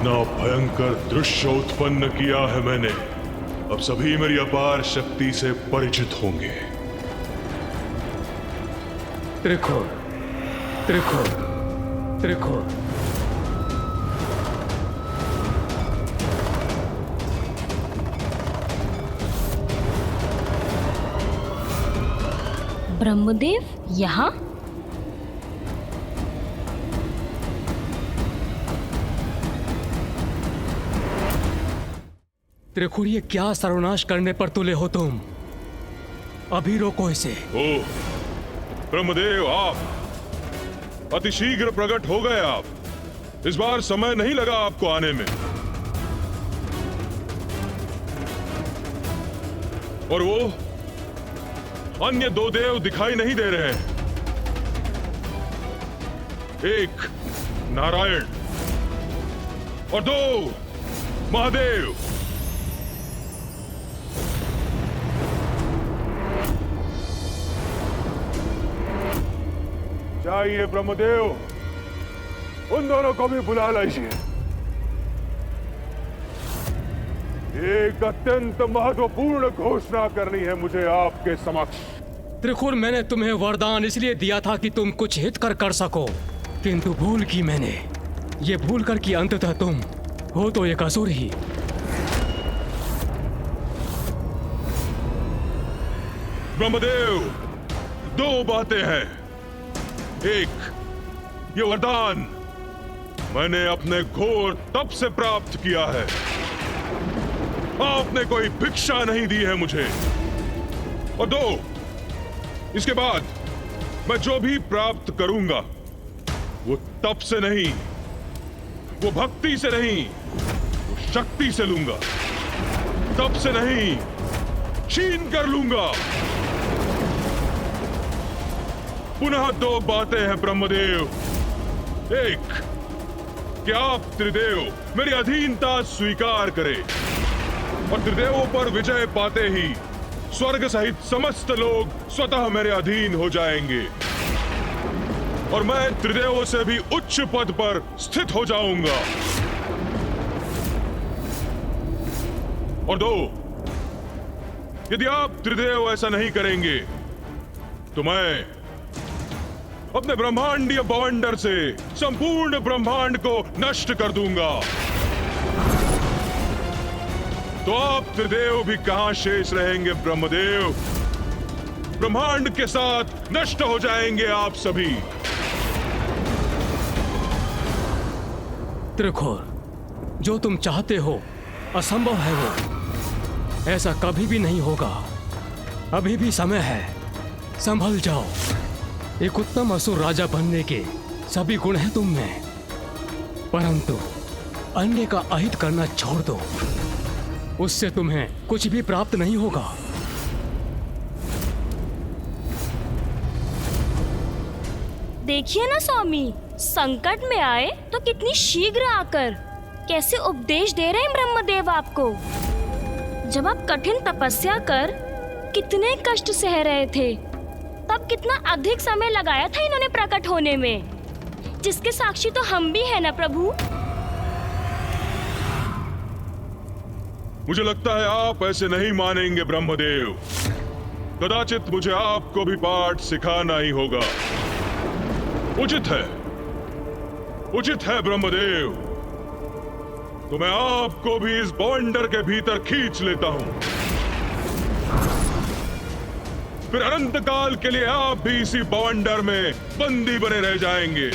कितना भयंकर दृश्य उत्पन्न किया है मैंने, अब सभी मेरी अपार शक्ति से परिचित होंगे। त्रिखुर, त्रिखुर, त्रिखुर। ब्रह्मदेव यहाँ? त्रिखुर, ये क्या सर्वनाश करने पर तुले हो तुम? अभी रोको इसे। ओह ब्रह्मदेव, आप अतिशीघ्र प्रकट हो गए। आप इस बार समय नहीं लगा आपको आने में। और वो अन्य दो देव दिखाई नहीं दे रहे हैं, एक नारायण और दो महादेव। चाहिए ब्रह्मदेव, उन दोनों को भी बुला लीजिए। एक अत्यंत महत्वपूर्ण घोषणा करनी है मुझे आपके समक्ष। त्रिखुर, मैंने तुम्हें वरदान इसलिए दिया था कि तुम कुछ हित कर सको, किंतु भूल की मैंने। ये भूल कर कि अंततः तुम हो तो एक असुर ही। ब्रह्मदेव, दो बातें हैं। एक, ये वरदान मैंने अपने घोर तप से प्राप्त किया है। आपने कोई भिक्षा नहीं दी है मुझे। और दो, इसके बाद मैं जो भी प्राप्त करूंगा वो तप से नहीं, वो भक्ति से नहीं, वो शक्ति से लूंगा। तप से नहीं, छीन कर लूंगा। पुनः दो बातें हैं ब्रह्मदेव। एक, कि आप त्रिदेव मेरी अधीनता स्वीकार करें, और त्रिदेवों पर विजय पाते ही स्वर्ग सहित समस्त लोग स्वतः मेरे अधीन हो जाएंगे, और मैं त्रिदेवों से भी उच्च पद पर स्थित हो जाऊंगा। और दो, यदि आप त्रिदेव ऐसा नहीं करेंगे तो मैं अपने ब्रह्मांडीय बवंडर से संपूर्ण ब्रह्मांड को नष्ट कर दूंगा। तो आप त्रिदेव भी कहां शेष रहेंगे ब्रह्मदेव? ब्रह्मांड के साथ नष्ट हो जाएंगे आप सभी। त्रिखुर, जो तुम चाहते हो असंभव है वो। ऐसा कभी भी नहीं होगा। अभी भी समय है, संभल जाओ। एक उत्तम असुर राजा बनने के सभी गुण हैं तुम में, परंतु अन्य का अहित करना छोड़ दो। उससे तुम्हें कुछ भी प्राप्त नहीं होगा। देखिए ना स्वामी, संकट में आए तो कितनी शीघ्र आकर कैसे उपदेश दे रहे हैं ब्रह्मदेव आपको। जब आप कठिन तपस्या कर कितने कष्ट सह रहे थे, तब कितना अधिक समय लगाया था इन्होंने प्रकट होने में, जिसके साक्षी तो हम भी हैं ना प्रभु। मुझे लगता है आप ऐसे नहीं मानेंगे ब्रह्मदेव। कदाचित मुझे आपको भी पाठ सिखाना ही होगा। उचित है ब्रह्मदेव। तो मैं आपको भी इस बवंडर के भीतर खींच लेता हूं। फिर अनंत काल के लिए आप भी इसी बवंडर में बंदी बने रह जाएंगे।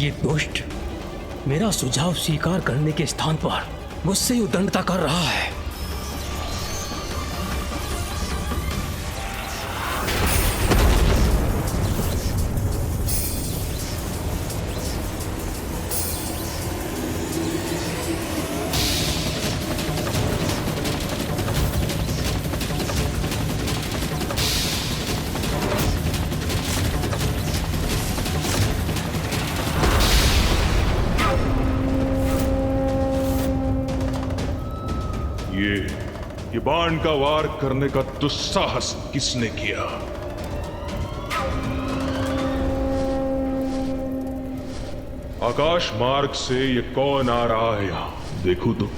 ये दुष्ट मेरा सुझाव स्वीकार करने के स्थान पर मुझसे उद्दंडता कर रहा है। ये बाण का वार करने का दुस्साहस किसने किया? आकाश मार्ग से ये कौन आ रहा है यहां? देखूं तो।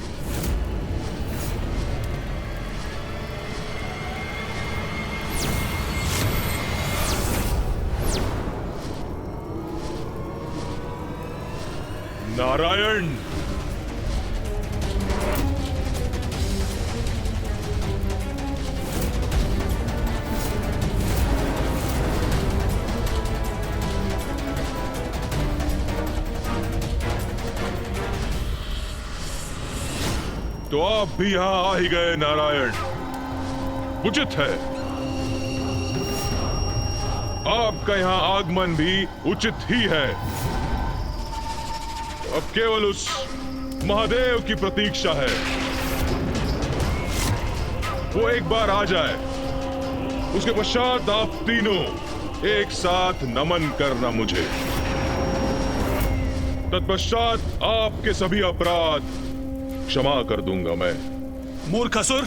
नारायण, तो आप भी यहां आ ही गए नारायण। उचित है, आपका यहां आगमन भी उचित ही है। अब केवल उस महादेव की प्रतीक्षा है, वो एक बार आ जाए, उसके पश्चात आप तीनों एक साथ नमन करना मुझे। तत्पश्चात आपके सभी अपराध क्षमा कर दूंगा मैं। मूर्ख असुर,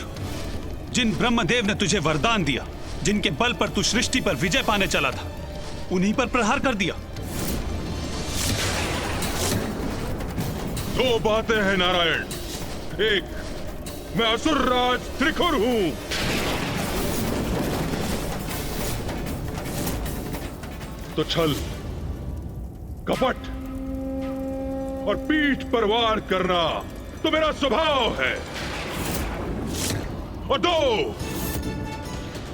जिन ब्रह्मदेव ने तुझे वरदान दिया, जिनके बल पर तू सृष्टि पर विजय पाने चला था, उन्हीं पर प्रहार कर दिया। दो बातें हैं नारायण। एक, मैं असुरराज त्रिखुर हूं, तो छल, कपट और पीठ पर वार करना तो मेरा स्वभाव है। और दो,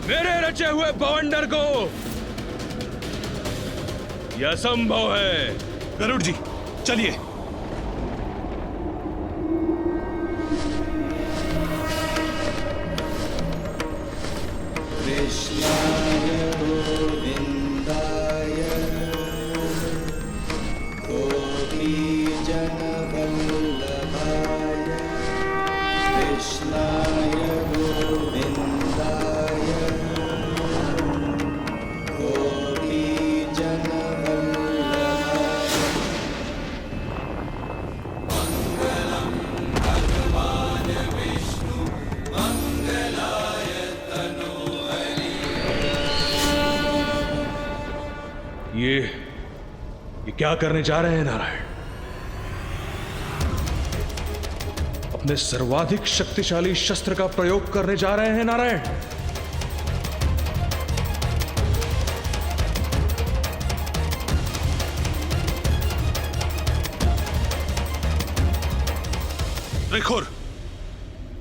मेरे रचे हुए बवंडर को यह असंभव है। गरुड़ जी, चलिए। कृष्णाय गोविन्दाय गोपीजनवल्लभाय कृष्णाय गोविन्दाय गोपीजनवल्लभाय। मङ्गलं भगवान् विष्णु मङ्गलाय ये क्या करने जा रहे हैं नारायण? अपने सर्वाधिक शक्तिशाली शस्त्र का प्रयोग करने जा रहे हैं नारायण। त्रिखुर,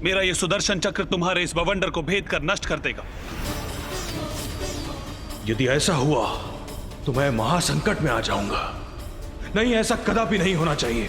मेरा यह सुदर्शन चक्र तुम्हारे इस बवंडर को भेद कर नष्ट कर देगा। यदि ऐसा हुआ तो मैं महासंकट में आ जाऊंगा। नहीं, ऐसा कदापि नहीं होना चाहिए।